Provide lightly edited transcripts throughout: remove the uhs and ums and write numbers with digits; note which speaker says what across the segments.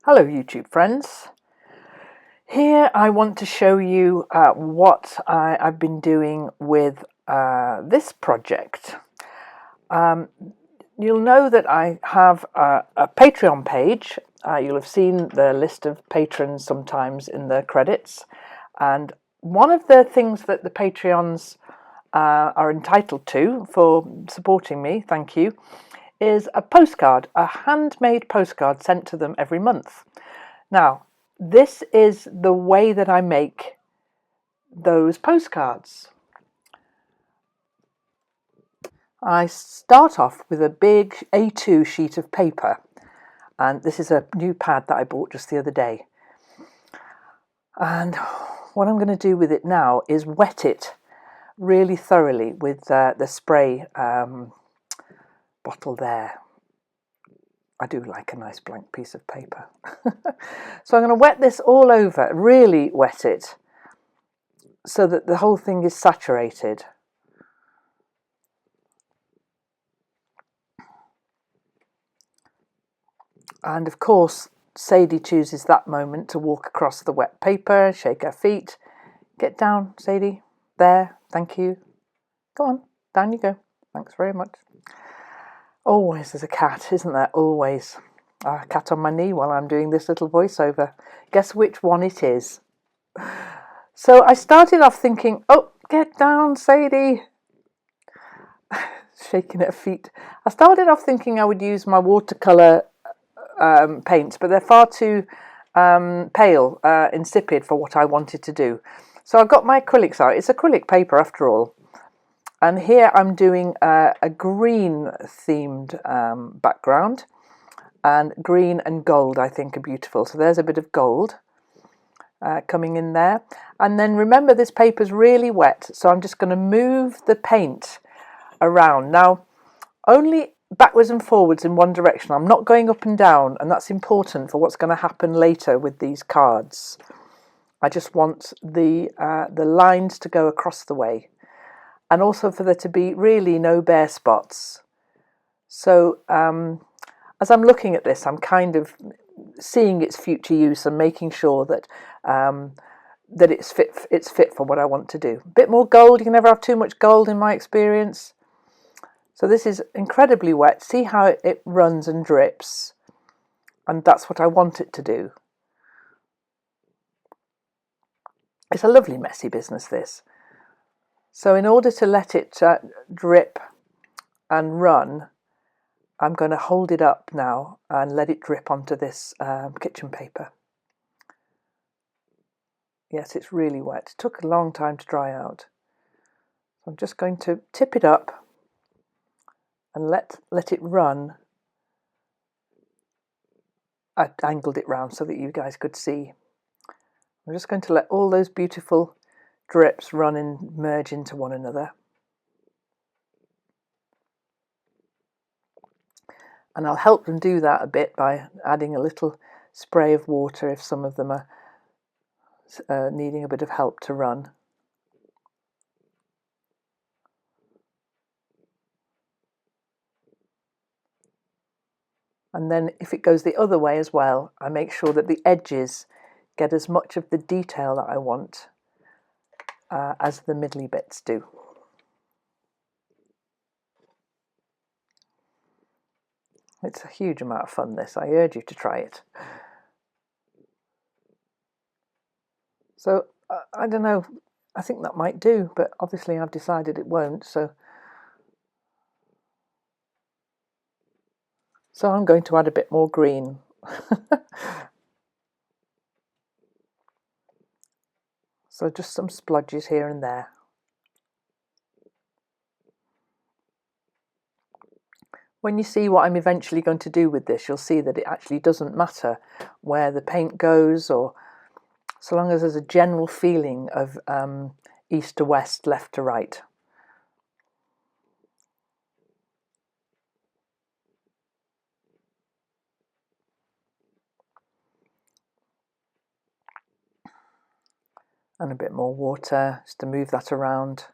Speaker 1: Hello YouTube friends. Here I want to show you what I've been doing with this project. You'll know that I have a Patreon page. You'll have seen the list of patrons sometimes in the credits, and one of the things that the Patreons are entitled to for supporting me, thank you, is a postcard, a handmade postcard sent to them every month. Now, this is the way that I make those postcards. I start off with a big A2 sheet of paper, and this is a new pad that I bought just the other day. And what I'm going to do with it now is wet it really thoroughly with the spray bottle there. I do like a nice blank piece of paper. So I'm going to wet this all over, really wet it, so that the whole thing is saturated. And of course, Sadie chooses that moment to walk across the wet paper, shake her feet. Get down, Sadie. There, thank you. Go on, down you go. Thanks very much. Always there's a cat, isn't there? Always. A cat on my knee while I'm doing this little voiceover. Guess which one it is? So I started off thinking, oh, get down, Sadie. Shaking her feet. I started off thinking I would use my watercolour paints, but they're far too pale, insipid for what I wanted to do. So I got my acrylics out. It's acrylic paper after all. And here I'm doing a green themed background, and green and gold I think are beautiful. So there's a bit of gold coming in there. And then remember, this paper's really wet, so I'm just going to move the paint around. Now, only backwards and forwards in one direction. I'm not going up and down, and that's important for what's going to happen later with these cards. I just want the lines to go across the way, and also for there to be really no bare spots. So as I'm looking at this, I'm kind of seeing its future use and making sure that that it's fit for what I want to do. A bit more gold. You can never have too much gold in my experience. So this is incredibly wet. See how it runs and drips? And that's what I want it to do. It's a lovely messy business, this. So in order to let it drip and run, I'm going to hold it up now and let it drip onto this kitchen paper. Yes, it's really wet. It took a long time to dry out. So I'm just going to tip it up and let it run. I angled it round so that you guys could see. I'm just going to let all those beautiful drips run and merge into one another. And I'll help them do that a bit by adding a little spray of water if some of them are needing a bit of help to run. And then if it goes the other way as well, I make sure that the edges get as much of the detail that I want as the middly bits do. It's a huge amount of fun, this. I urge you to try it. So, I don't know, I think that might do, but obviously I've decided it won't, so I'm going to add a bit more green. So just some splodges here and there. When you see what I'm eventually going to do with this, you'll see that it actually doesn't matter where the paint goes, or so long as there's a general feeling of east to west, left to right. And a bit more water just to move that around.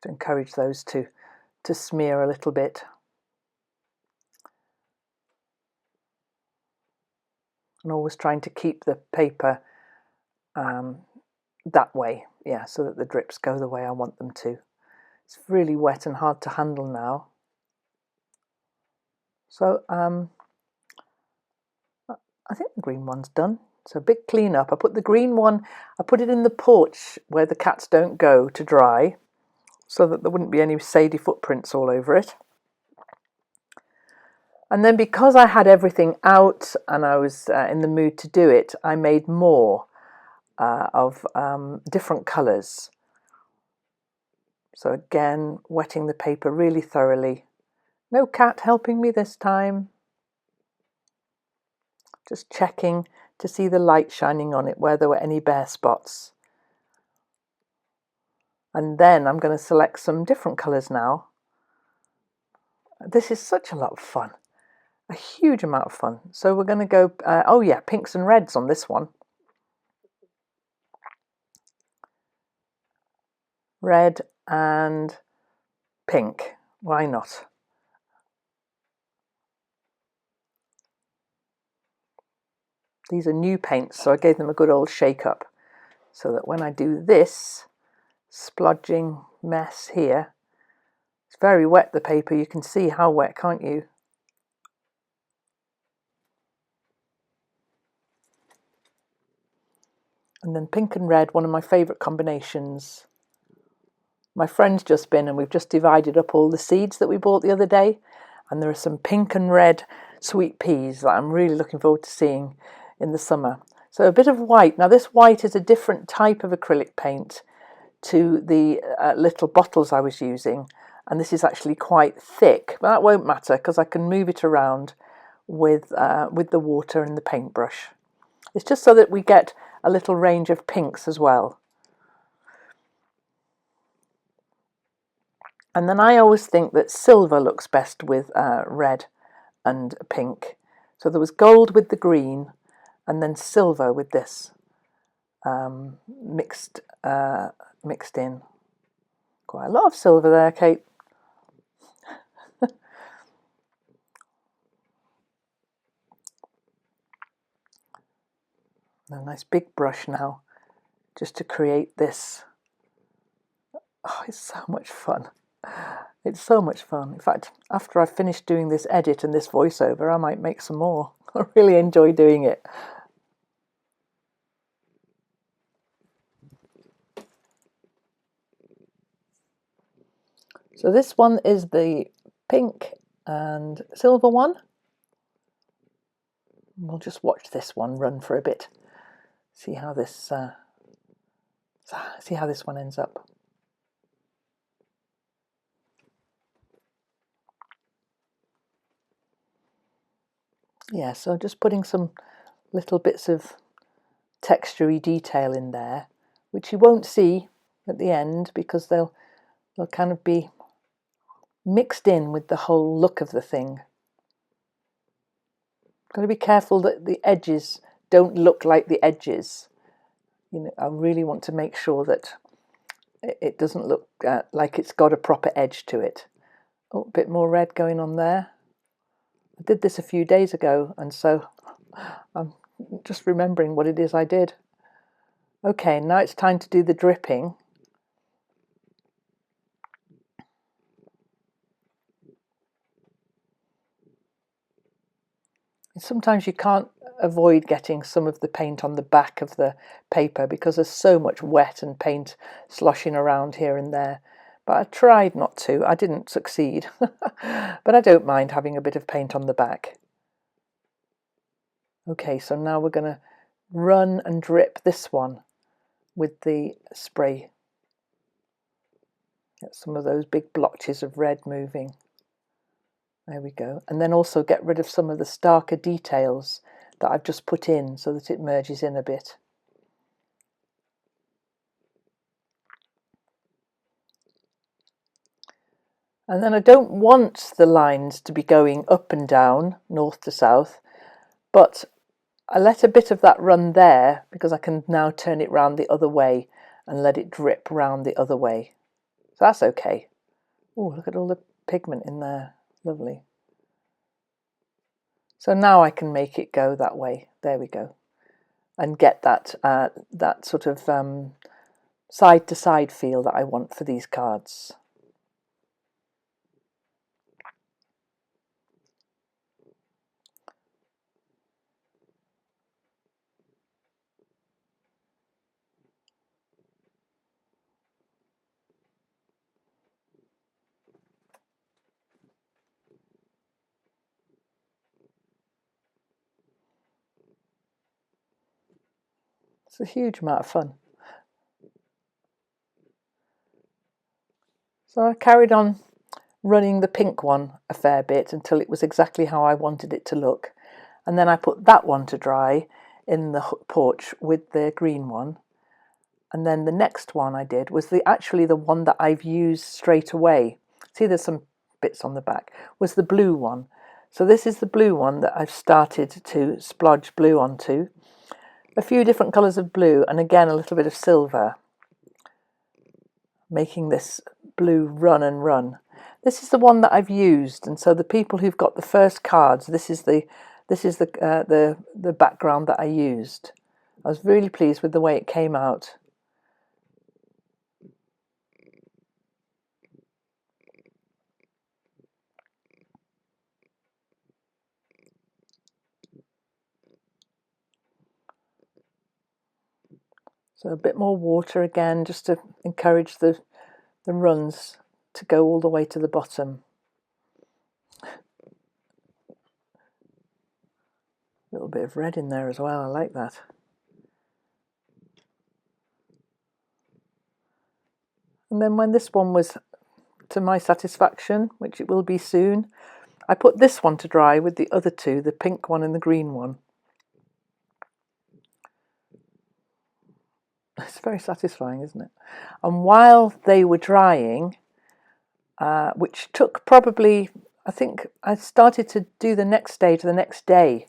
Speaker 1: To encourage those to to smear a little bit. And always trying to keep the paper that way, yeah, so that the drips go the way I want them to. It's really wet and hard to handle now. So I think the green one's done. So a big clean up. I put the green one, I put it in the porch where the cats don't go to dry, so that there wouldn't be any Sadie footprints all over it. And then because I had everything out and I was in the mood to do it, I made more of different colours. So again, wetting the paper really thoroughly. No cat helping me this time. Just checking to see the light shining on it where there were any bare spots. And then I'm going to select some different colours now. This is such a lot of fun. A huge amount of fun. So we're going to go, oh yeah, pinks and reds on this one. Red and pink. Why not? These are new paints, so I gave them a good old shake up, so that when I do this splodging mess here, it's very wet, the paper. You can see how wet, can't you? And then pink and red, one of my favourite combinations. My friend's just been and we've just divided up all the seeds that we bought the other day, and there are some pink and red sweet peas that I'm really looking forward to seeing in the summer. So a bit of white. Now this white is a different type of acrylic paint to the little bottles I was using, and this is actually quite thick, but that won't matter because I can move it around with the water and the paintbrush. It's just so that we get a little range of pinks as well. And then I always think that silver looks best with red and pink. So there was gold with the green and then silver with this mixed in. Quite a lot of silver there, Kate. A nice big brush now, just to create this. Oh, it's so much fun. It's so much fun. In fact, after I finish doing this edit and this voiceover, I might make some more. I really enjoy doing it. So this one is the pink and silver one. We'll just watch this one run for a bit. See how this one ends up. Yeah, so just putting some little bits of textury detail in there, which you won't see at the end because they'll kind of be mixed in with the whole look of the thing. Got to be careful that the edges don't look like the edges. You know, I really want to make sure that it doesn't look like it's got a proper edge to it. Oh, a bit more red going on there. I did this a few days ago, and so I'm just remembering what it is I did. Okay, now it's time to do the dripping. Sometimes you can't avoid getting some of the paint on the back of the paper because there's so much wet and paint sloshing around here and there. But I tried not to. I didn't succeed. But I don't mind having a bit of paint on the back. Okay, so now we're going to run and drip this one with the spray. Get some of those big blotches of red moving. There we go. And then also get rid of some of the starker details that I've just put in so that it merges in a bit. And then I don't want the lines to be going up and down, north to south, but I let a bit of that run there because I can now turn it round the other way and let it drip round the other way. So that's okay. Oh, look at all the pigment in there. Lovely. So now I can make it go that way. There we go. And get that that sort of side to side feel that I want for these cards. It's a huge amount of fun. So I carried on running the pink one a fair bit until it was exactly how I wanted it to look. And then I put that one to dry in the porch with the green one. And then the next one I did was actually the one that I've used straight away. See, there's some bits on the back, was the blue one. So this is the blue one that I've started to splodge blue onto. A few different colours of blue, and again a little bit of silver, making this blue run and run. This is the one that I've used, and so the people who've got the first cards, this is the background that I used. I was really pleased with the way it came out. So a bit more water again, just to encourage the runs to go all the way to the bottom. A little bit of red in there as well, I like that. And then when this one was to my satisfaction, which it will be soon, I put this one to dry with the other two, the pink one and the green one. It's very satisfying, isn't it? And while they were drying, which took probably, I think I started to do the next stage the next day.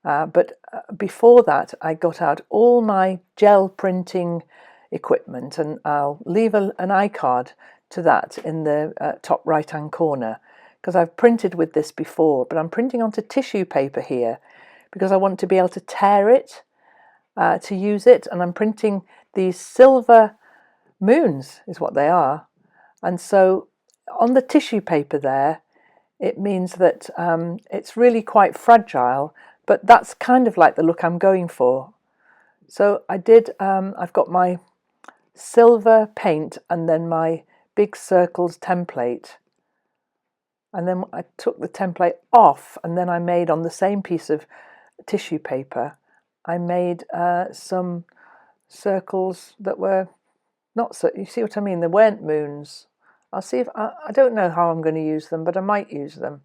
Speaker 1: But before that, I got out all my gel printing equipment, and I'll leave an iCard to that in the top right-hand corner, because I've printed with this before, but I'm printing onto tissue paper here because I want to be able to tear it to use it, and I'm printing these silver moons is what they are. And so on the tissue paper there, it means that it's really quite fragile, but that's kind of like the look I'm going for. So I did, I've got my silver paint and then my big circles template. And then I took the template off, and then I made on the same piece of tissue paper, I made some circles that were not so, you see what I mean? They weren't moons. I'll see if, I don't know how I'm going to use them, but I might use them.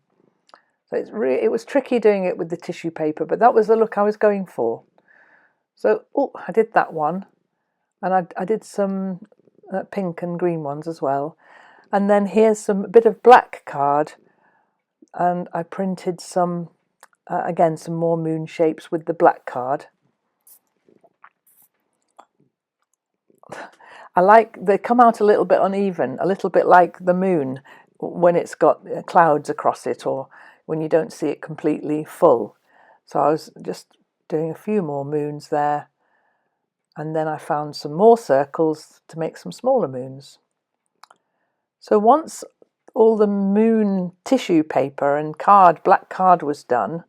Speaker 1: So it was tricky doing it with the tissue paper, but that was the look I was going for. So, I did that one, and I did some pink and green ones as well. And then here's a bit of black card, and I printed some, again, some more moon shapes with the black card. They come out a little bit uneven, a little bit like the moon when it's got clouds across it, or when you don't see it completely full. So I was just doing a few more moons there, and then I found some more circles to make some smaller moons. So once all the moon tissue paper and black card was done,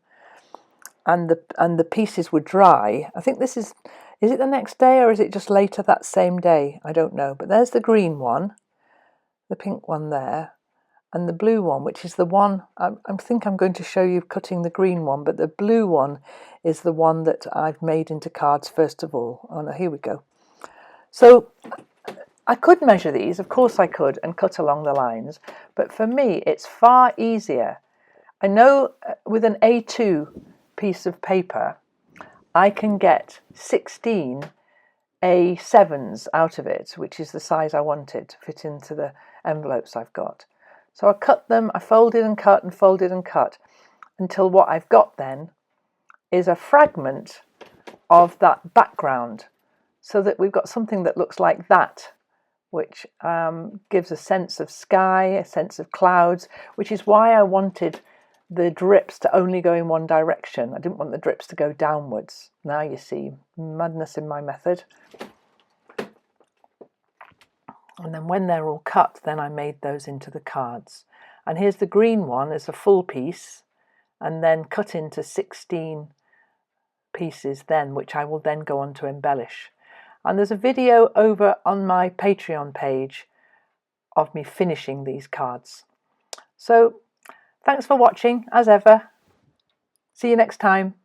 Speaker 1: and the pieces were dry, I think this is it the next day or is it just later that same day? I don't know. But there's the green one, the pink one there, and the blue one, which is the one, I think I'm going to show you cutting the green one, but the blue one is the one that I've made into cards first of all. Oh no, here we go. So I could measure these, of course I could, and cut along the lines, but for me it's far easier. I know with an A2 piece of paper, I can get 16 A7s out of it, which is the size I wanted to fit into the envelopes I've got. So I cut them, I folded and cut and folded and cut until what I've got then is a fragment of that background, so that we've got something that looks like that which gives a sense of sky, a sense of clouds, which is why I wanted the drips to only go in one direction. I didn't want the drips to go downwards. Now you see, madness in my method. And then when they're all cut, then I made those into the cards. And here's the green one as a full piece, and then cut into 16 pieces then, which I will then go on to embellish. And there's a video over on my Patreon page of me finishing these cards. So thanks for watching, as ever. See you next time.